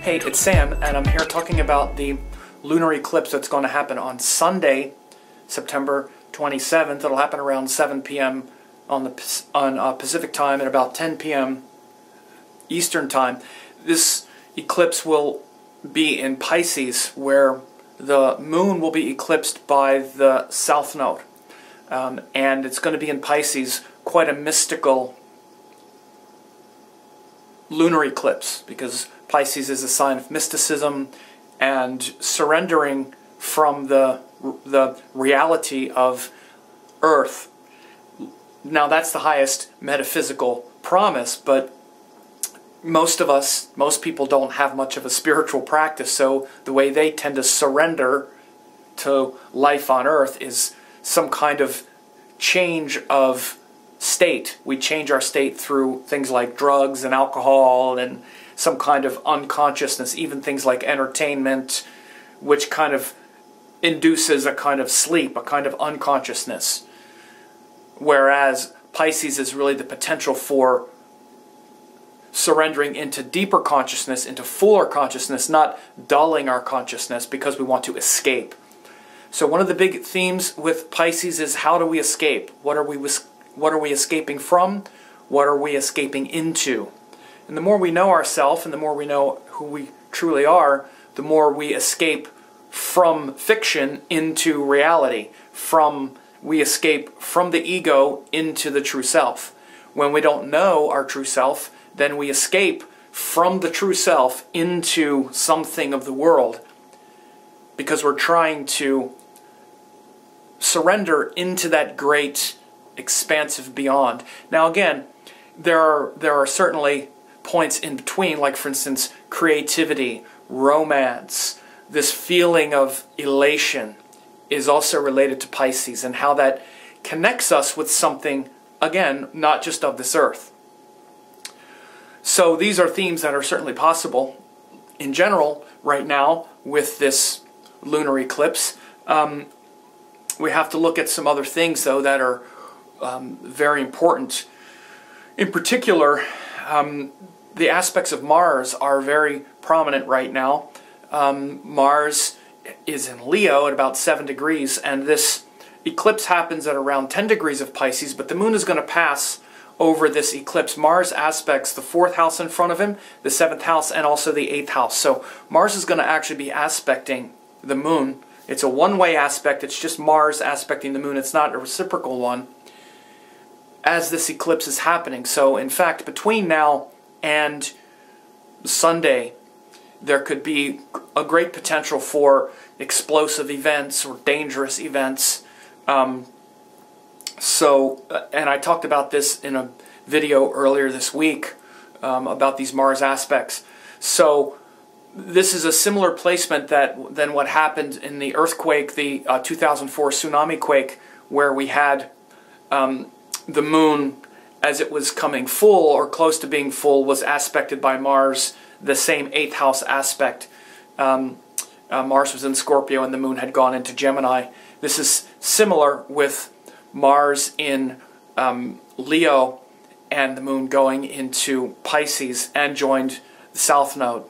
Hey, it's Sam, and I'm here talking about the lunar eclipse that's going to happen on Sunday, September 27th. It'll happen around 7 p.m. on Pacific time and about 10 p.m. Eastern time. This eclipse will be in Pisces, where the moon will be eclipsed by the south node. And it's going to be in Pisces, quite a mystical lunar eclipse, because Pisces is a sign of mysticism and surrendering from the reality of Earth. Now that's the highest metaphysical promise, but most people don't have much of a spiritual practice, so the way they tend to surrender to life on Earth is some kind of change of state. We change our state through things like drugs and alcohol and some kind of unconsciousness, even things like entertainment, which kind of induces a kind of sleep, a kind of unconsciousness. Whereas Pisces is really the potential for surrendering into deeper consciousness, into fuller consciousness, not dulling our consciousness because we want to escape. So one of the big themes with Pisces is, how do we escape? What are we escaping from? What are we escaping into? And the more we know ourselves and the more we know who we truly are, the more we escape from fiction into reality. We escape from the ego into the true self. When we don't know our true self, then we escape from the true self into something of the world, because we're trying to surrender into that great expansive beyond. Now again, there are certainly points in between, like for instance creativity, romance. This feeling of elation is also related to Pisces, and how that connects us with something, again, not just of this earth. So these are themes that are certainly possible in general right now with this lunar eclipse. We have to look at some other things, though, that are very important. In particular, the aspects of Mars are very prominent right now. Mars is in Leo at about 7 degrees, and this eclipse happens at around 10 degrees of Pisces, but the moon is going to pass over this eclipse. Mars aspects the 4th house in front of him, the 7th house, and also the 8th house. So Mars is going to actually be aspecting the moon. It's a one-way aspect. It's just Mars aspecting the moon. It's not a reciprocal one as this eclipse is happening. So in fact, between now and Sunday, there could be a great potential for explosive events or dangerous events. And I talked about this in a video earlier this week about these Mars aspects. So this is a similar placement than what happened in the earthquake, the 2004 tsunami quake, where we had the moon, as it was coming full or close to being full, was aspected by Mars, the same 8th house aspect. Mars was in Scorpio and the moon had gone into Gemini. This is similar with Mars in Leo and the moon going into Pisces and joined the south node.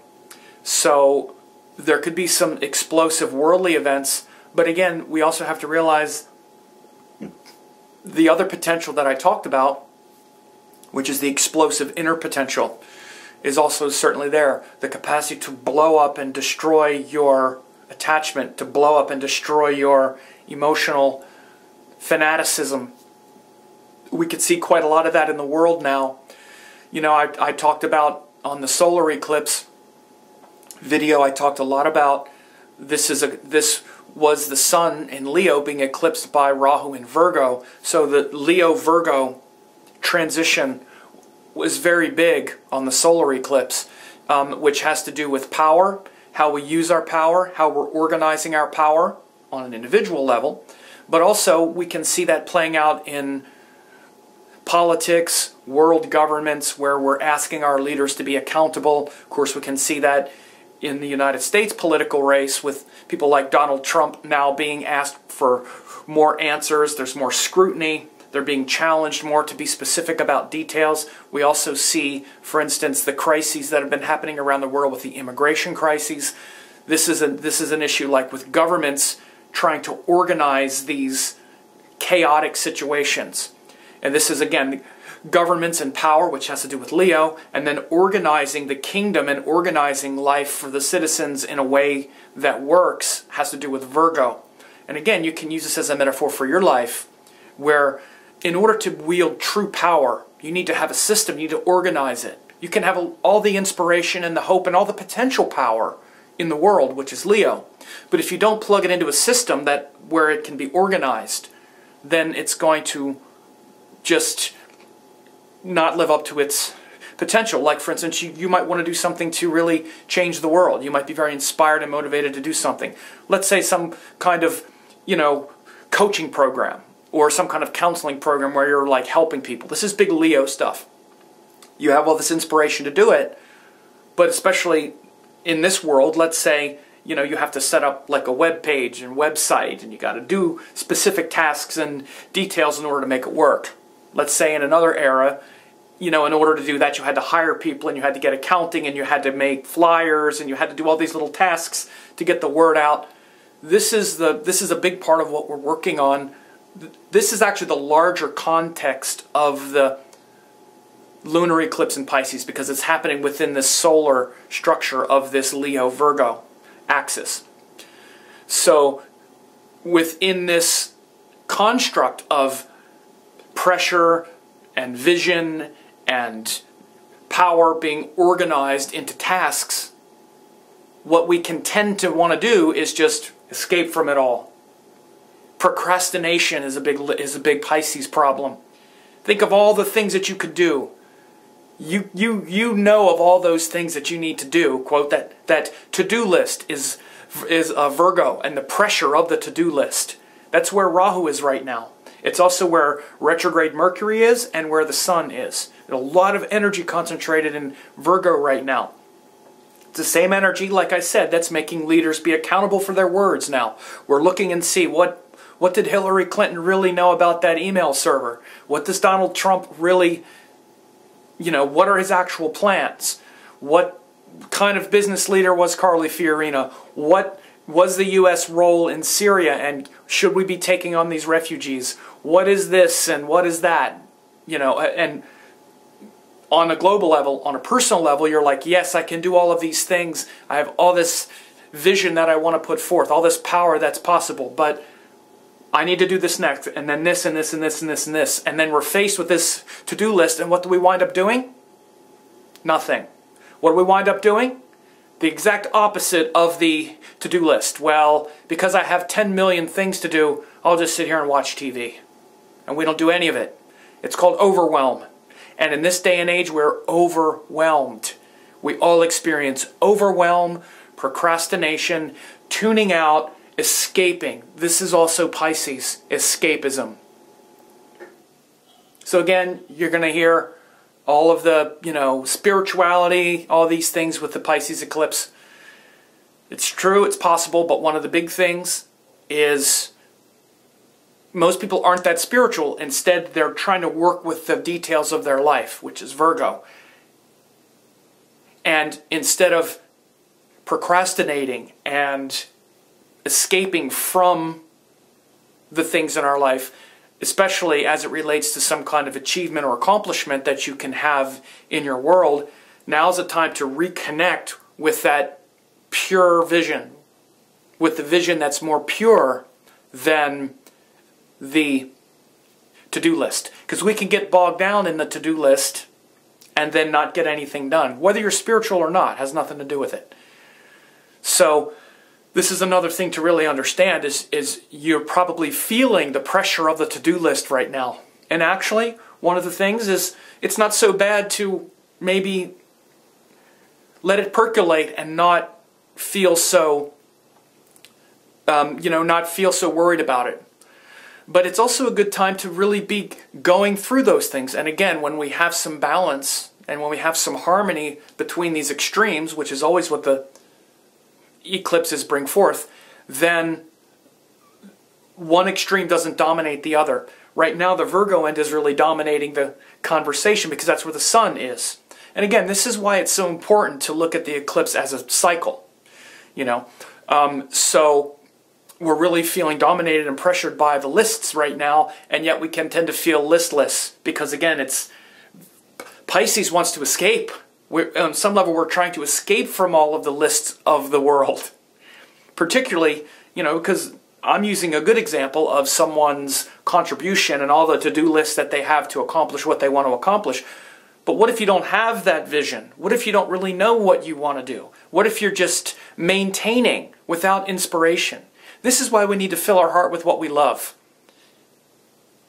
So there could be some explosive worldly events, but again, we also have to realize the other potential that I talked about, which is the explosive inner potential, is also certainly there. The capacity to blow up and destroy your attachment, to blow up and destroy your emotional fanaticism. We could see quite a lot of that in the world now. You know, I talked about on the solar eclipse video, I talked a lot about this was the sun in Leo being eclipsed by Rahu in Virgo. So the Leo-Virgo transition was very big on the solar eclipse, which has to do with power, how we use our power, how we're organizing our power on an individual level. But also we can see that playing out in politics, world governments, where we're asking our leaders to be accountable. Of course, we can see that in the United States political race with people like Donald Trump now being asked for more answers. There's more scrutiny. They're being challenged more to be specific about details. We also see, for instance, the crises that have been happening around the world with the immigration crises. This is an issue like with governments trying to organize these chaotic situations. And this is, again, governments and power, which has to do with Leo, and then organizing the kingdom and organizing life for the citizens in a way that works has to do with Virgo. And again, you can use this as a metaphor for your life, where in order to wield true power, you need to have a system, you need to organize it. You can have all the inspiration and the hope and all the potential power in the world, which is Leo. But if you don't plug it into a system where it can be organized, then it's going to just not live up to its potential. Like, for instance, you might want to do something to really change the world. You might be very inspired and motivated to do something. Let's say some kind of, coaching program or some kind of counseling program where you're like helping people. This is big Leo stuff. You have all this inspiration to do it, but especially in this world, let's say, you have to set up like a web page and website, and you got to do specific tasks and details in order to make it work. Let's say in another era, in order to do that, you had to hire people, and you had to get accounting, and you had to make flyers, and you had to do all these little tasks to get the word out. This is a big part of what we're working on. This is actually the larger context of the lunar eclipse in Pisces, because it's happening within this solar structure of this Leo-Virgo axis. So within this construct of pressure and vision and power being organized into tasks, what we can tend to want to do is just escape from it all. Procrastination is a big Pisces problem. Think of all the things that you could do. You know of all those things that you need to do. Quote, that to-do list is a Virgo, and the pressure of the to-do list. That's where Rahu is right now. It's also where retrograde Mercury is and where the Sun is. There's a lot of energy concentrated in Virgo right now. It's the same energy, like I said, that's making leaders be accountable for their words now. We're looking and see what did Hillary Clinton really know about that email server? What does Donald Trump really, what are his actual plans? What kind of business leader was Carly Fiorina? What was the U.S. role in Syria, and should we be taking on these refugees? What is this and what is that? And on a global level, on a personal level, you're like, yes, I can do all of these things. I have all this vision that I want to put forth, all this power that's possible, but I need to do this next, and then this, and this, and this, and this, and this. And then we're faced with this to-do list, and what do we wind up doing? Nothing. What do we wind up doing? The exact opposite of the to-do list. Well, because I have 10 million things to do, I'll just sit here and watch TV. And we don't do any of it. It's called overwhelm. And in this day and age, we're overwhelmed. We all experience overwhelm, procrastination, tuning out, escaping. This is also Pisces, escapism. So again, you're going to hear all of the, spirituality, all these things with the Pisces eclipse. It's true, it's possible, but one of the big things is most people aren't that spiritual. Instead, they're trying to work with the details of their life, which is Virgo. And instead of procrastinating and escaping from the things in our life, especially as it relates to some kind of achievement or accomplishment that you can have in your world, now's the time to reconnect with that pure vision, with the vision that's more pure than the to-do list. Because we can get bogged down in the to-do list and then not get anything done. Whether you're spiritual or not has nothing to do with it. So this is another thing to really understand is you're probably feeling the pressure of the to-do list right now. And actually, one of the things is it's not so bad to maybe let it percolate and not feel so, not feel so worried about it. But it's also a good time to really be going through those things. And again, when we have some balance and when we have some harmony between these extremes, which is always what the eclipses bring forth, then one extreme doesn't dominate the other. Right now, the Virgo end is really dominating the conversation because that's where the sun is. And again, this is why it's so important to look at the eclipse as a cycle. You know, so we're really feeling dominated and pressured by the lists right now, and yet we can tend to feel listless because, again, it's Pisces wants to escape. On some level, we're trying to escape from all of the lists of the world. Particularly, you know, because I'm using a good example of someone's contribution and all the to-do lists that they have to accomplish what they want to accomplish. But what if you don't have that vision? What if you don't really know what you want to do? What if you're just maintaining without inspiration? This is why we need to fill our heart with what we love.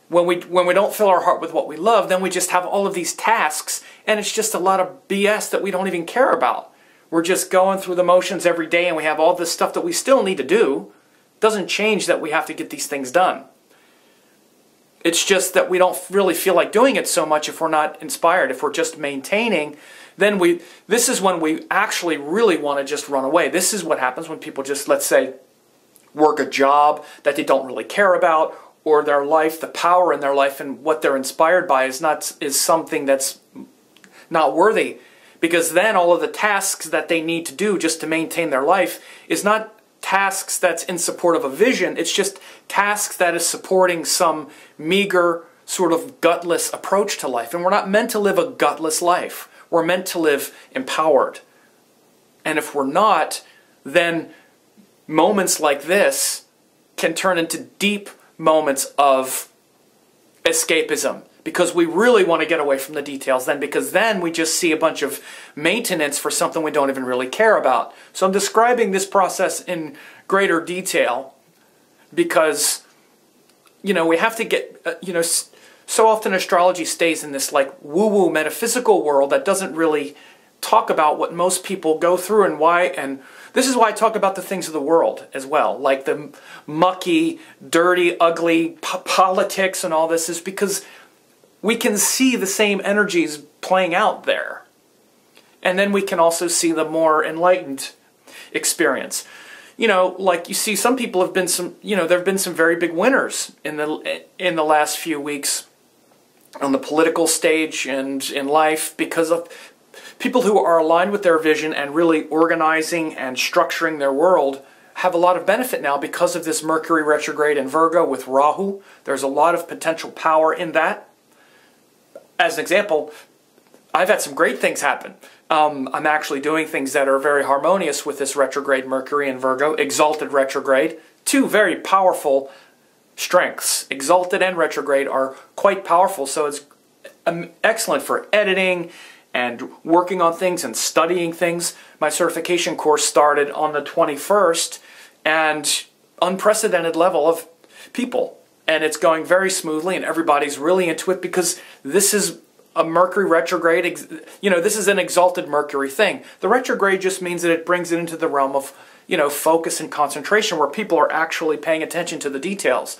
When we don't fill our heart with what we love, then we just have all of these tasks, and it's just a lot of BS that we don't even care about. We're just going through the motions every day, and we have all this stuff that we still need to do. Doesn't change that we have to get these things done. It's just that we don't really feel like doing it so much if we're not inspired. If we're just maintaining, then this is when we actually really want to just run away. This is what happens when people just, let's say, work a job that they don't really care about, or their life, the power in their life and what they're inspired by is something that's not worthy. Because then all of the tasks that they need to do just to maintain their life is not tasks that's in support of a vision, it's just tasks that is supporting some meager, sort of gutless approach to life. And we're not meant to live a gutless life. We're meant to live empowered. And if we're not, then moments like this can turn into deep moments of escapism. Because we really want to get away from the details then, because then we just see a bunch of maintenance for something we don't even really care about. So I'm describing this process in greater detail because, you know, we have to get, so often astrology stays in this like woo-woo metaphysical world that doesn't really talk about what most people go through and why, and this is why I talk about the things of the world as well, like the mucky, dirty, ugly politics and all this, is because we can see the same energies playing out there. And then we can also see the more enlightened experience. You know, like you see some people have been there have been some very big winners in the last few weeks on the political stage and in life because of people who are aligned with their vision and really organizing and structuring their world have a lot of benefit now because of this Mercury retrograde in Virgo with Rahu. There's a lot of potential power in that. As an example, I've had some great things happen. I'm actually doing things that are very harmonious with this retrograde Mercury in Virgo, exalted retrograde. Two very powerful strengths. Exalted and retrograde are quite powerful, so it's excellent for editing and working on things and studying things. My certification course started on the 21st, and unprecedented level of people. And it's going very smoothly, and everybody's really into it because this is a Mercury retrograde. This is an exalted Mercury thing. The retrograde just means that it brings it into the realm of, focus and concentration where people are actually paying attention to the details.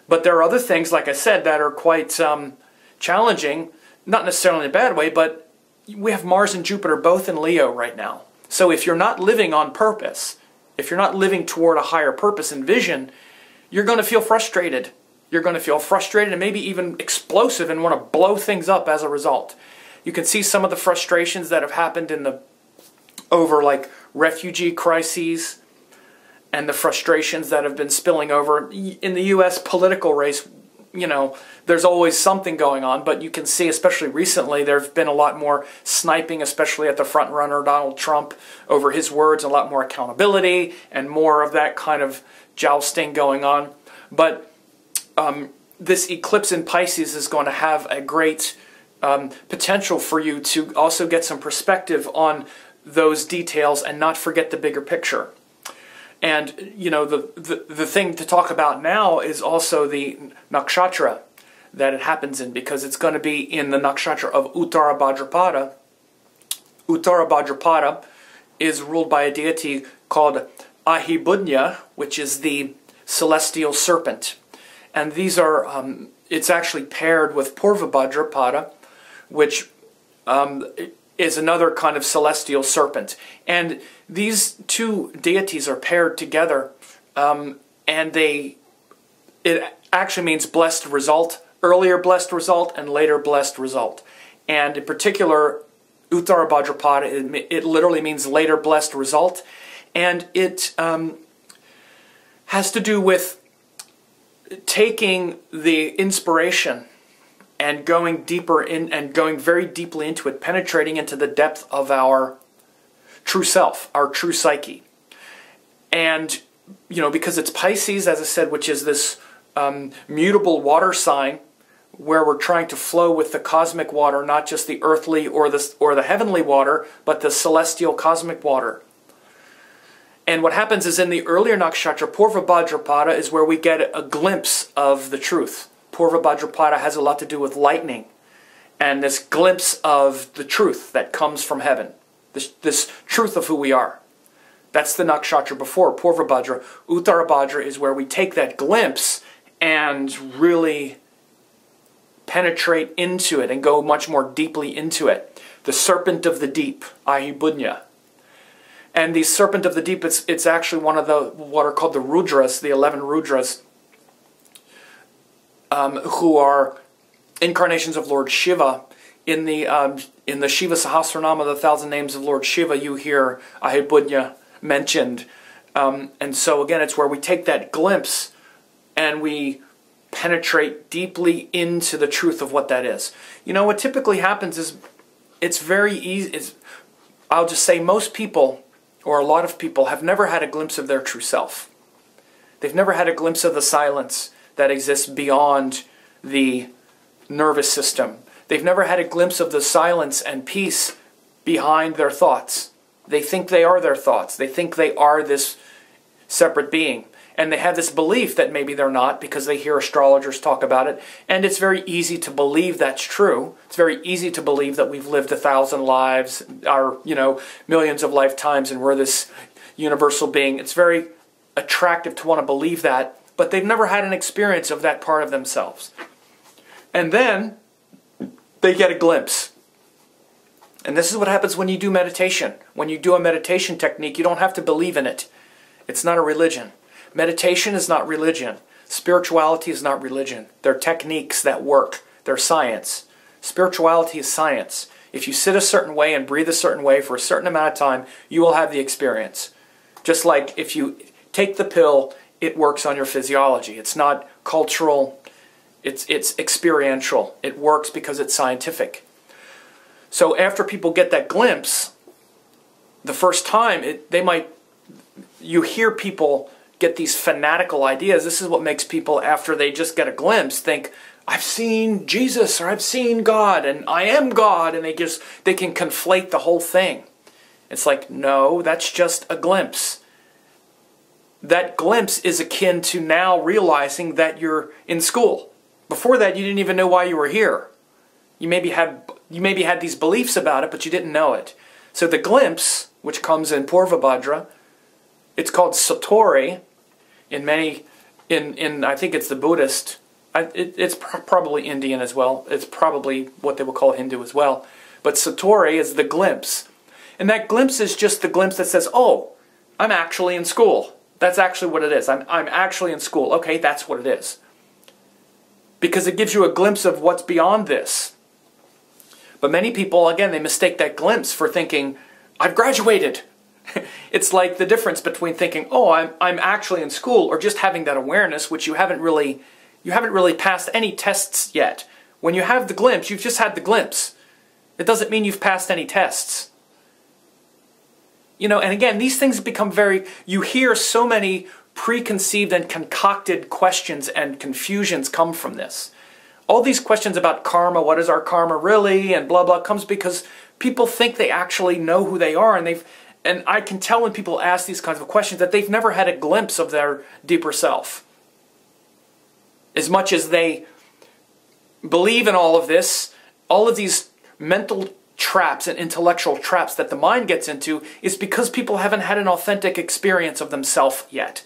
But there are other things, like I said, that are quite challenging, not necessarily in a bad way, but we have Mars and Jupiter both in Leo right now. So if you're not living on purpose, if you're not living toward a higher purpose and vision, you're going to feel frustrated. You're going to feel frustrated and maybe even explosive and want to blow things up as a result. You can see some of the frustrations that have happened over like refugee crises and the frustrations that have been spilling over in the U.S. political race. There's always something going on, but you can see, especially recently, there's been a lot more sniping, especially at the front runner, Donald Trump, over his words, a lot more accountability and more of that kind of jousting going on. But this eclipse in Pisces is going to have a great potential for you to also get some perspective on those details and not forget the bigger picture. And, the thing to talk about now is also the nakshatra that it happens in, because it's going to be in the nakshatra of Uttara Bhadrapada. Uttara Bhadrapada is ruled by a deity called Ahibudnya, which is the celestial serpent. And these are, it's actually paired with Purva Bhadrapada, which is another kind of celestial serpent. And these two deities are paired together, and it actually means blessed result, earlier blessed result and later blessed result. And in particular, Uttara Bhadrapada, it literally means later blessed result. And it has to do with taking the inspiration and going deeper in and going very deeply into it, penetrating into the depth of our true self, our true psyche. And, you know, because it's Pisces, as I said, which is this mutable water sign, where we're trying to flow with the cosmic water, not just the earthly or the heavenly water, but the celestial cosmic water. And what happens is in the earlier nakshatra, Purva Bhadrapada, is where we get a glimpse of the truth. Purva Bhadrapada has a lot to do with lightning and this glimpse of the truth that comes from heaven, this truth of who we are. That's the nakshatra before, Purva Bhadra. Uttara Bhadra is where we take that glimpse and really penetrate into it and go much more deeply into it. The serpent of the deep, Ahibunya. And the serpent of the deep, it's actually one of the what are called the Rudras, the 11 Rudras, who are incarnations of Lord Shiva. In the Shiva Sahasranama, the 1,000 names of Lord Shiva, you hear Ahibunya mentioned. And so again, it's where we take that glimpse and we penetrate deeply into the truth of what that is. You know, what typically happens is it's very easy. I'll just say most people, or a lot of people, have never had a glimpse of their true self. They've never had a glimpse of the silence that exists beyond the nervous system. They've never had a glimpse of the silence and peace behind their thoughts. They think they are their thoughts. They think they are this separate being. And they have this belief that maybe they're not because they hear astrologers talk about it. And it's very easy to believe that's true. It's very easy to believe that we've lived 1,000 lives, or, you know, millions of lifetimes, and we're this universal being. It's very attractive to want to believe that, but they've never had an experience of that part of themselves. And then they get a glimpse. And this is what happens when you do meditation. When you do a meditation technique, you don't have to believe in it. It's not a religion. Meditation is not religion. Spirituality is not religion. They're techniques that work. They're science. Spirituality is science. If you sit a certain way and breathe a certain way for a certain amount of time, you will have the experience. Just like if you take the pill, it works on your physiology. It's not cultural. It's experiential. It works because it's scientific. So after people get that glimpse, the first time, you hear people get these fanatical ideas. This is what makes people, after they just get a glimpse, think, I've seen Jesus, or I've seen God, and I am God, and they can conflate the whole thing. It's like, no, that's just a glimpse. That glimpse is akin to now realizing that you're in school. Before that, you didn't even know why you were here. You maybe had these beliefs about it, but you didn't know it. So the glimpse, which comes in Purva Bhadra, it's called Satori in I think it's the Buddhist. It's probably Indian as well. It's probably what they would call Hindu as well. But Satori is the glimpse. And that glimpse is just the glimpse that says, oh, I'm actually in school. That's actually what it is. I'm actually in school. Okay, that's what it is. Because it gives you a glimpse of what's beyond this. But many people, again, they mistake that glimpse for thinking, I've graduated. It's like the difference between thinking, oh, I'm actually in school, or just having that awareness, which you haven't really passed any tests yet. When you have the glimpse, you've just had the glimpse. It doesn't mean you've passed any tests. You know, and again, these things become you hear so many preconceived and concocted questions and confusions come from this. All these questions about karma, what is our karma really, and blah, blah, comes because people think they actually know who they are, and I can tell when people ask these kinds of questions that they've never had a glimpse of their deeper self. As much as they believe in all of this, all of these mental traps and intellectual traps that the mind gets into is because people haven't had an authentic experience of themselves yet.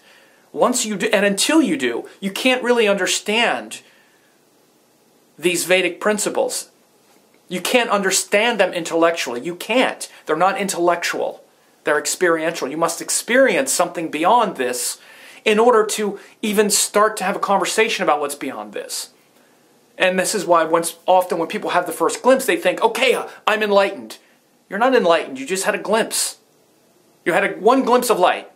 Once you do, and until you do, you can't really understand these Vedic principles. You can't understand them intellectually. You can't. They're not intellectual. They're experiential. You must experience something beyond this in order to even start to have a conversation about what's beyond this. And this is why often when people have the first glimpse, they think, okay, I'm enlightened. You're not enlightened, you just had a glimpse. You had one glimpse of light.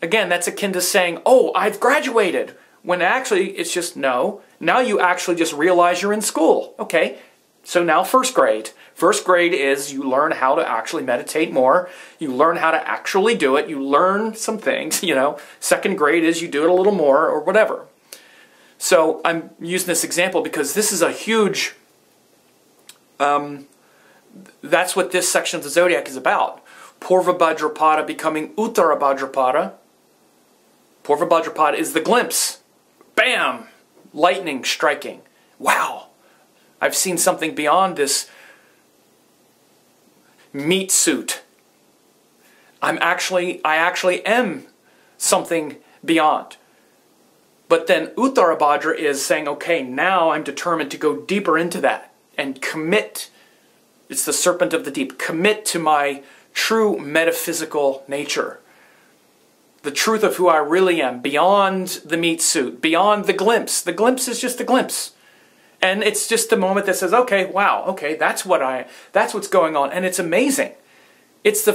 Again, that's akin to saying, oh, I've graduated. When actually, it's just, no. Now you actually just realize you're in school. Okay, so now first grade. First grade is you learn how to actually meditate more. You learn how to actually do it. You learn some things, you know. Second grade is you do it a little more or whatever. So I'm using this example because this is a huge, that's what this section of the zodiac is about. Purva Bhadrapada becoming Uttara Bhadrapada. Purva Bhadrapada is the glimpse. Bam! Lightning striking. Wow! I've seen something beyond this meat suit. I actually am something beyond. But then Uttara Bhadra is saying, okay, now I'm determined to go deeper into that and commit. It's the serpent of the deep. Commit to my true metaphysical nature. The truth of who I really am, beyond the meat suit, beyond the glimpse. The glimpse is just a glimpse. And it's just a moment that says, okay, wow, okay, that's what's going on. And it's amazing. It's the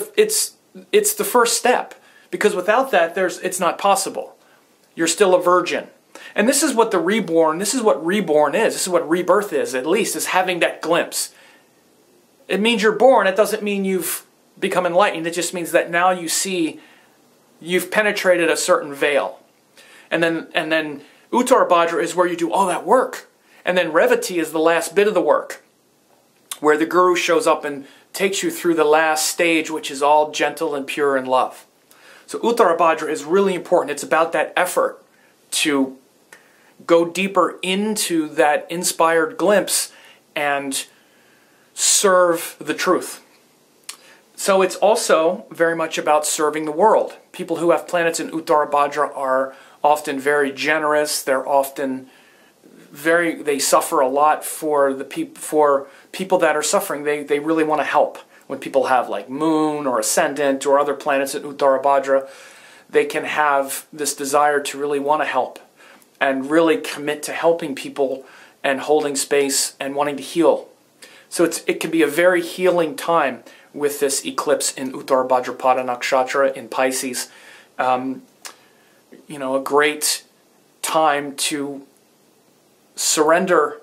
first step. Because without that, it's not possible. You're still a virgin. And this is what reborn is. This is what rebirth is, at least, is having that glimpse. It means you're born. It doesn't mean you've become enlightened. It just means that now you see you've penetrated a certain veil. And then Uttara Bhadra is where you do all that work. And then Revati is the last bit of the work, where the Guru shows up and takes you through the last stage, which is all gentle and pure in love. So Uttara Bhadra is really important. It's about that effort to go deeper into that inspired glimpse and serve the truth. So it's also very much about serving the world. People who have planets in Uttara Bhadra are often very generous. They're often they suffer a lot for people that are suffering. They really want to help. When people have like Moon or Ascendant or other planets in Uttara Bhadra, they can have this desire to really want to help and really commit to helping people and holding space and wanting to heal. So it can be a very healing time with this eclipse in Uttara Bhadrapada Nakshatra in Pisces. A great time to surrender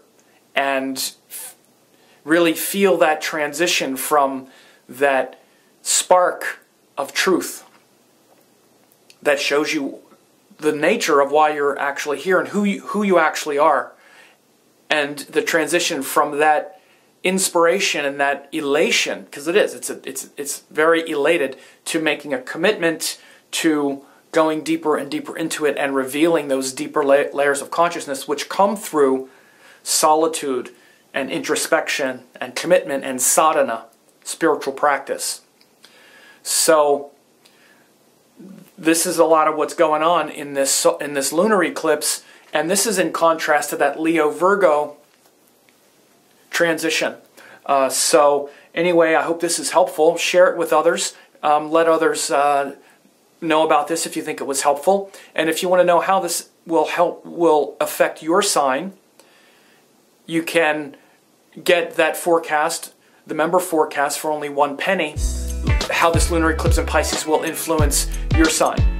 and really feel that transition from that spark of truth that shows you the nature of why you're actually here and who you actually are, and the transition from that inspiration and that elation, because it's very elated, to making a commitment to going deeper and deeper into it and revealing those deeper layers of consciousness which come through solitude and introspection and commitment and sadhana, spiritual practice. So this is a lot of what's going on in this lunar eclipse, and this is in contrast to that Leo-Virgo transition. So anyway, I hope this is helpful. Share it with others. Let others know about this if you think it was helpful. And if you want to know how this will affect your sign, you can get that forecast, the member forecast, for only 1 penny, how this lunar eclipse in Pisces will influence your sign.